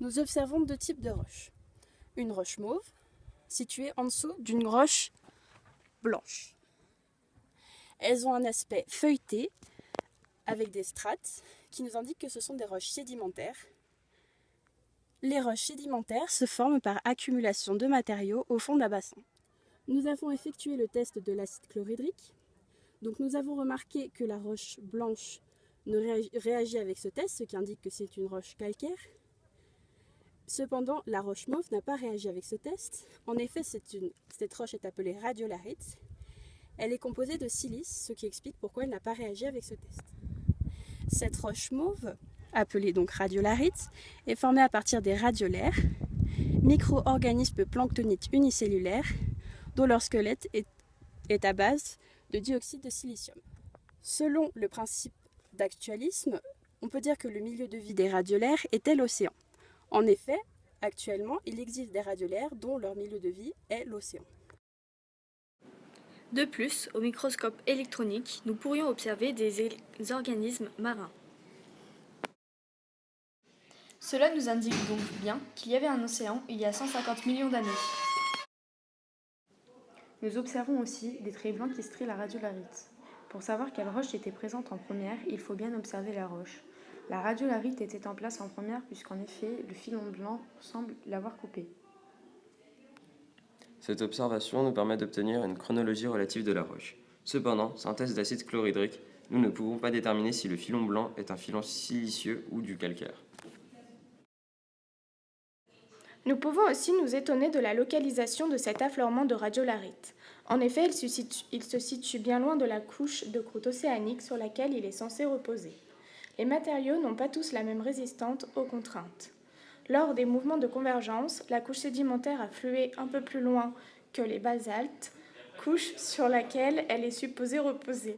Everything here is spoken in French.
Nous observons deux types de roches. Une roche mauve, située en dessous d'une roche blanche. Elles ont un aspect feuilleté, avec des strates, qui nous indiquent que ce sont des roches sédimentaires. Les roches sédimentaires se forment par accumulation de matériaux au fond d'un bassin. Nous avons effectué le test de l'acide chlorhydrique. Donc nous avons remarqué que la roche blanche ne réagit avec ce test, ce qui indique que c'est une roche calcaire. Cependant, la roche mauve n'a pas réagi avec ce test. En effet, cette roche est appelée radiolarite. Elle est composée de silice, ce qui explique pourquoi elle n'a pas réagi avec ce test. Cette roche mauve, appelée donc radiolarite, est formée à partir des radiolaires, micro-organismes planctoniques unicellulaires, dont leur squelette est à base de dioxyde de silicium. Selon le principe d'actualisme, on peut dire que le milieu de vie des radiolaires était l'océan. En effet, actuellement, il existe des radiolaires dont leur milieu de vie est l'océan. De plus, au microscope électronique, nous pourrions observer des organismes marins. Cela nous indique donc bien qu'il y avait un océan il y a 150 millions d'années. Nous observons aussi des traits blancs qui strient la radiolarite. Pour savoir quelle roche était présente en première, il faut bien observer la roche. La radiolarite était en place en première puisqu'en effet, le filon blanc semble l'avoir coupée. Cette observation nous permet d'obtenir une chronologie relative de la roche. Cependant, sans test d'acide chlorhydrique, nous ne pouvons pas déterminer si le filon blanc est un filon silicieux ou du calcaire. Nous pouvons aussi nous étonner de la localisation de cet affleurement de radiolarite. En effet, il se situe bien loin de la couche de croûte océanique sur laquelle il est censé reposer. Les matériaux n'ont pas tous la même résistance aux contraintes. Lors des mouvements de convergence, la couche sédimentaire a flué un peu plus loin que les basaltes, couche sur laquelle elle est supposée reposer.